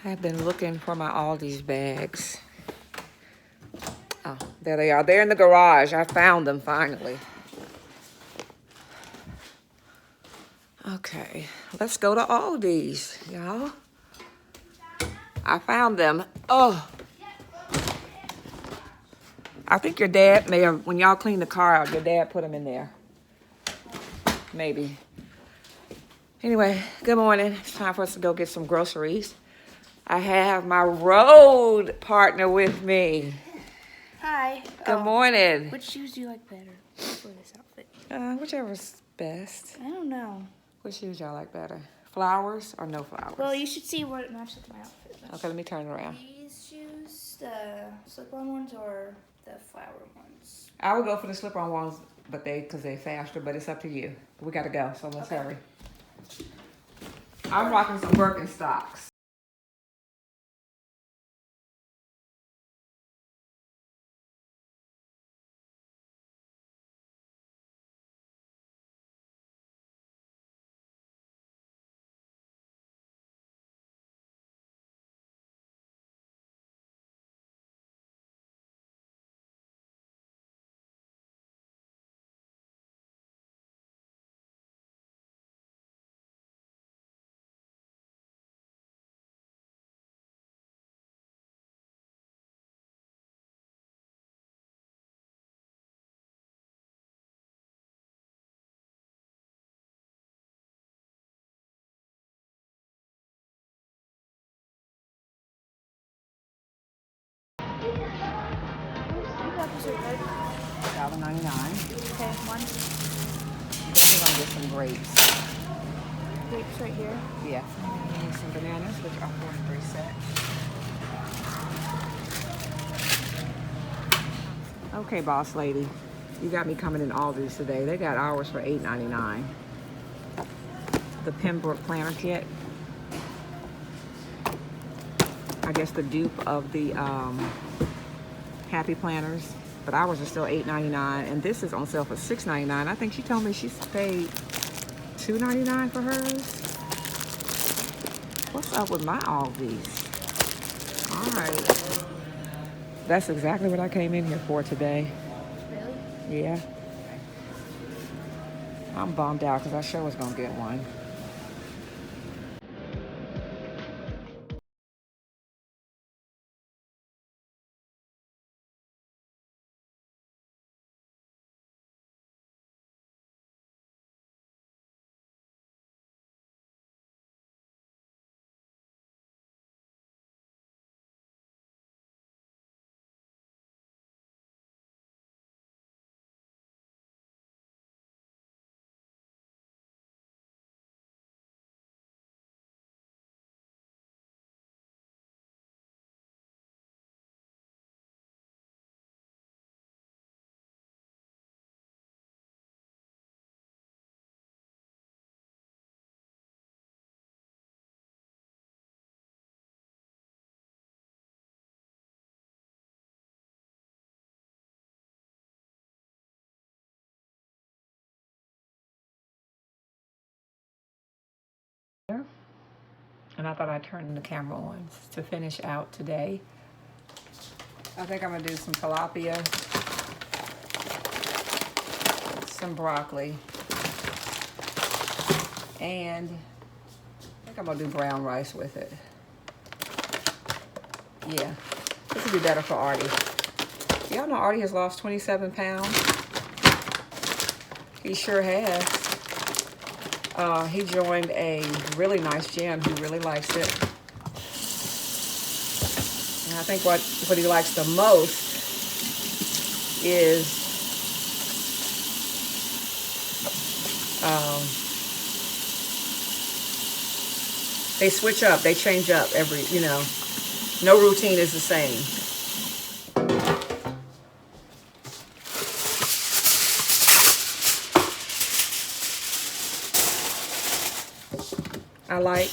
I've been looking for my Aldi's bags. Oh, there they are. They're in the garage. I found them finally. Okay, let's go to Aldi's, y'all. I found them. Oh, I think your dad may have, when y'all cleaned the car out, your dad put them in there. Maybe. Anyway, good morning. It's time for us to go get some groceries. I have my road partner with me. Hi. Good morning. Which shoes do you like better for this outfit? Whichever's best. I don't know. What shoes y'all like better? Flowers or no flowers? Well, you should see what matches my outfit. Okay, let me turn it around. These shoes, the slip-on ones or the flower ones? I would go for the slip-on ones, but because they're faster, but it's up to you. We gotta go, so let's hurry. I'm rocking some Birkenstocks. $1.99. Okay, one. Then we're gonna get some grapes. Grapes right here. Yeah. And some bananas, which are 43 cents. Okay, boss lady. You got me coming in Aldi's today. They got ours for $8.99. The Pembroke planner kit. I guess the dupe of the Happy Planners. But ours are still $8.99. And this is on sale for $6.99. I think she told me she's paid $2.99 for hers. What's up with my Aldi's? All right. That's exactly what I came in here for today. Really? Yeah. I'm bummed out because I sure was going to get one. And I thought I'd turn the camera on to finish out today. I think I'm gonna do some tilapia, some broccoli, and I think I'm gonna do brown rice with it. Yeah, this would be better for Artie. Y'all know Artie has lost 27 pounds. He sure has. He joined a really nice gym. He really likes it. And I think what he likes the most is they switch up, they change up every, no routine is the same. I like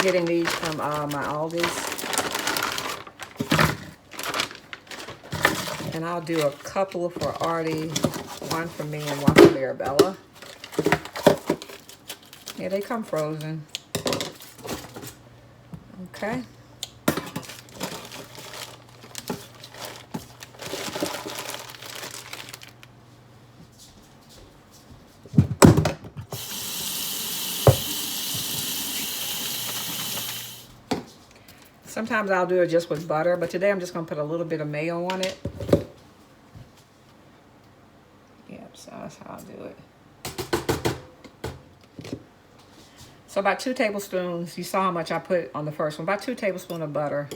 getting these from my Aldi's. And I'll do a couple for Artie, one for me and one for Mirabella. Yeah, they come frozen. Okay. Sometimes I'll do it just with butter, but today I'm just gonna put a little bit of mayo on it. Yep, so that's how I'll do it. So about 2 tablespoons, you saw how much I put on the first one, about 2 tablespoons of butter.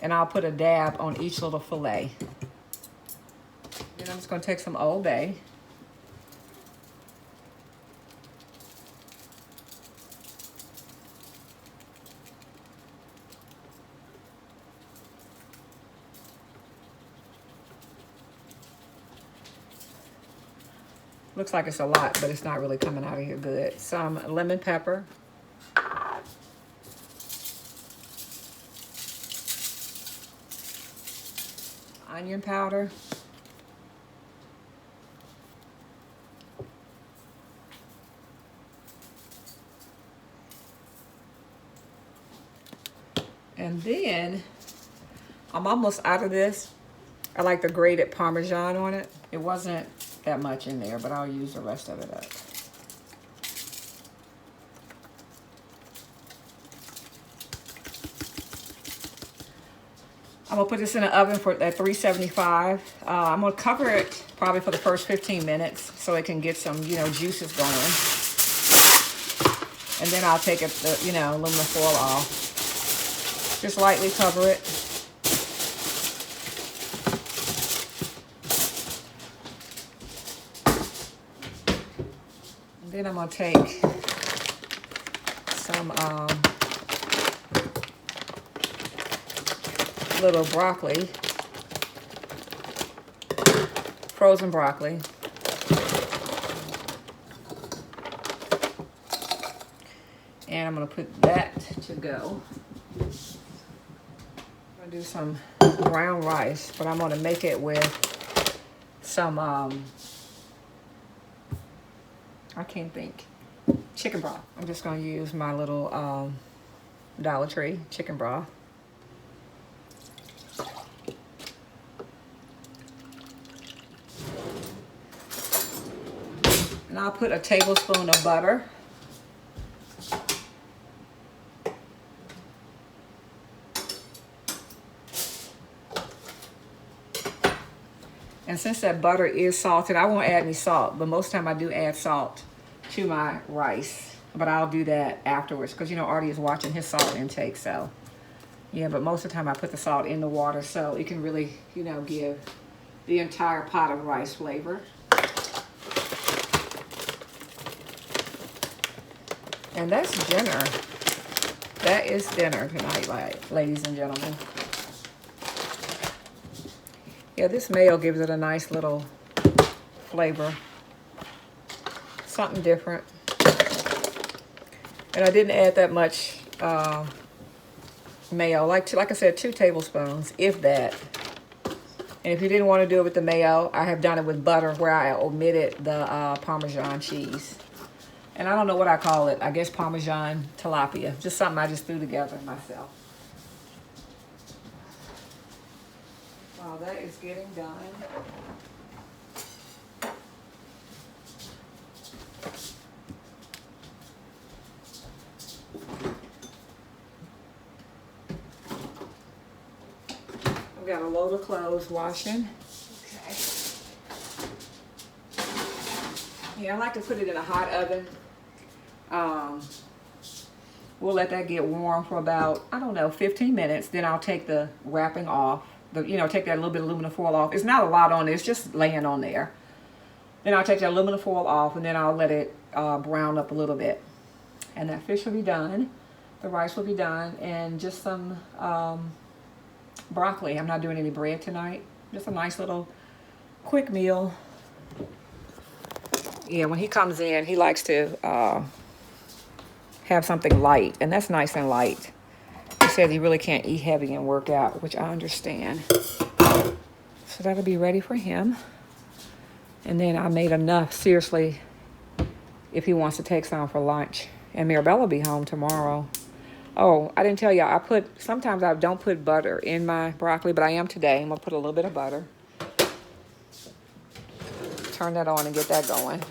And I'll put a dab on each little fillet. Then I'm just gonna take some Old Bay. Looks like it's a lot, but it's not really coming out of here good. Some lemon pepper. Onion powder. And then, I'm almost out of this. I like the grated Parmesan on it. It wasn't that much in there, but I'll use the rest of it up. I'm gonna put this in the oven for at 375. I'm gonna cover it probably for the first 15 minutes so it can get some, juices going. And then I'll take it, aluminum foil off. Just lightly cover it. And then I'm gonna take some little broccoli, frozen broccoli. And I'm gonna put that to go. I'm gonna do some brown rice, but I'm gonna make it with some, I can't think, chicken broth. I'm just gonna use my little Dollar Tree chicken broth. And I'll put a tablespoon of butter. And since that butter is salted, I won't add any salt, but most of the time I do add salt to my rice. But I'll do that afterwards because, Artie is watching his salt intake, so. Yeah, but most of the time I put the salt in the water so it can really, give the entire pot of rice flavor. And that's dinner. That is dinner tonight, ladies and gentlemen. Yeah, this mayo gives it a nice little flavor. Something different. And I didn't add that much mayo. Like I said, 2 tablespoons, if that. And if you didn't want to do it with the mayo, I have done it with butter where I omitted the Parmesan cheese. And I don't know what I call it. I guess Parmesan tilapia. Just something I just threw together myself. While that is getting done, I've got a load of clothes washing. Okay. Yeah, I like to put it in a hot oven. We'll let that get warm for about, 15 minutes. Then I'll take the wrapping off. Take that little bit of aluminum foil off. It's not a lot on there. It's just laying on there. Then I'll take that aluminum foil off, and then I'll let it brown up a little bit. And that fish will be done. The rice will be done. And just some broccoli. I'm not doing any bread tonight. Just a nice little quick meal. Yeah, when he comes in, he likes to have something light. And that's nice and light. He said he really can't eat heavy and work out, which I understand. So that'll be ready for him. And then I made enough, seriously, if he wants to take some for lunch. And Mirabella will be home tomorrow. Oh, I didn't tell y'all. Sometimes I don't put butter in my broccoli, but I am today. I'm going to put a little bit of butter. Turn that on and get that going.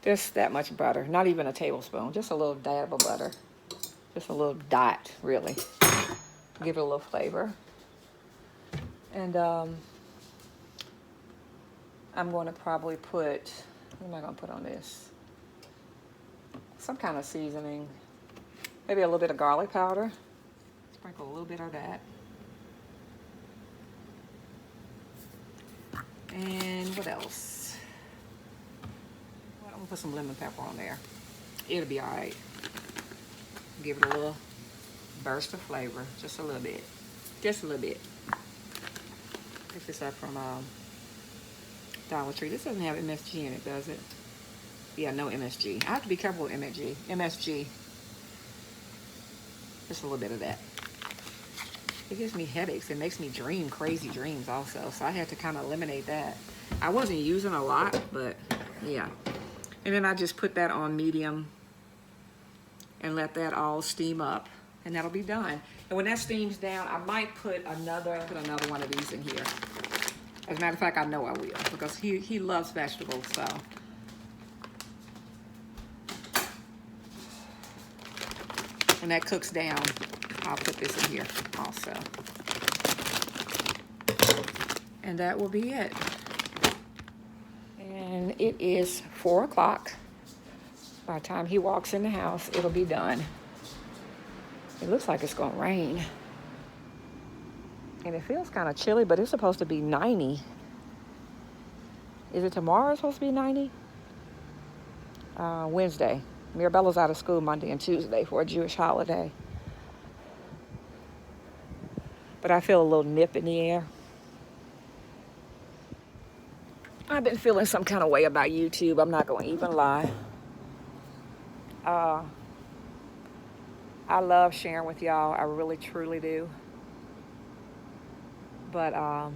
Just that much butter. Not even a tablespoon. Just a little dab of butter. Just a little dot, really. Give it a little flavor. And I'm going to probably put, what am I going to put on this? Some kind of seasoning. Maybe a little bit of garlic powder. Sprinkle a little bit of that. And what else? Well, I'm going to put some lemon pepper on there. It'll be all right. Give it a little burst of flavor. Just a little bit. Just a little bit. Pick this up from Dollar Tree. This doesn't have MSG in it, does it? Yeah, no MSG. I have to be careful with MSG. Just a little bit of that. It gives me headaches. It makes me dream crazy dreams also. So I had to kind of eliminate that. I wasn't using a lot, but yeah. And then I just put that on medium and let that all steam up. And that'll be done. And when that steams down, I might put another one of these in here. As a matter of fact, I know I will. Because he loves vegetables, so. When that cooks down, I'll put this in here also. And that will be it. And it is 4 o'clock. By the time he walks in the house, it'll be done. It looks like it's gonna rain. And it feels kind of chilly, but it's supposed to be 90. Is it tomorrow it's supposed to be 90? Wednesday. Mirabella's out of school Monday and Tuesday for a Jewish holiday. But I feel a little nip in the air. I've been feeling some kind of way about YouTube. I'm not going to even lie. I love sharing with y'all. I really, truly do. But a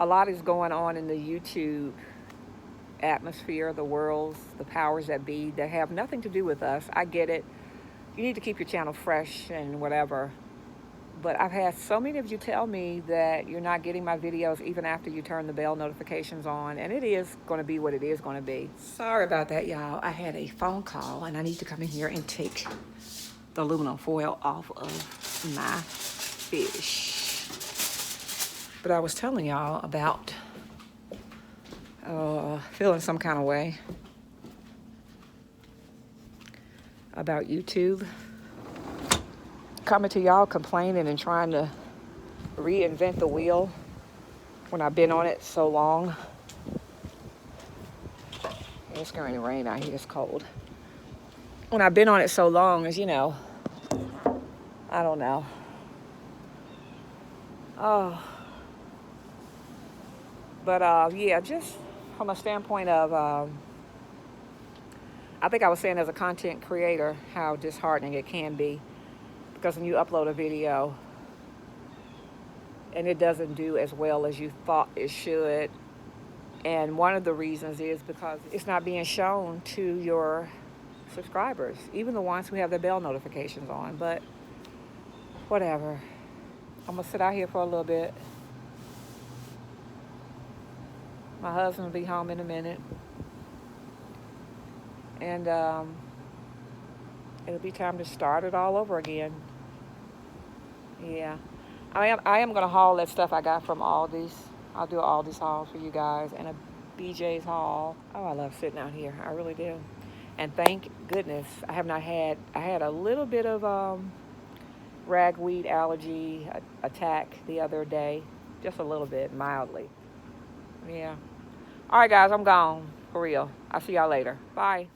lot is going on in the YouTube atmosphere, the worlds, the powers that be, that have nothing to do with us. I get it. You need to keep your channel fresh and whatever. But I've had so many of you tell me that you're not getting my videos even after you turn the bell notifications on. And it is going to be what it is going to be. Sorry about that, y'all. I had a phone call and I need to come in here and take the aluminum foil off of my fish. But I was telling y'all about feeling some kind of way about YouTube. Coming to y'all complaining and trying to reinvent the wheel when I've been on it so long. It's going to rain out here, it's cold. When I've been on it so long, as you know, I don't know. Oh. But yeah, just from a standpoint of, I think I was saying as a content creator, how disheartening it can be. Because when you upload a video and it doesn't do as well as you thought it should, and one of the reasons is because it's not being shown to your subscribers, even the ones who have their bell notifications on. But whatever. I'm going to sit out here for a little bit. My husband will be home in a minute. And it'll be time to start it all over again. Yeah. I am going to haul that stuff I got from Aldi's. I'll do an Aldi's haul for you guys and a BJ's haul. Oh, I love sitting out here. I really do. And thank goodness I had a little bit of ragweed allergy attack the other day. Just a little bit, mildly. Yeah. All right, guys, I'm gone. For real. I'll see y'all later. Bye.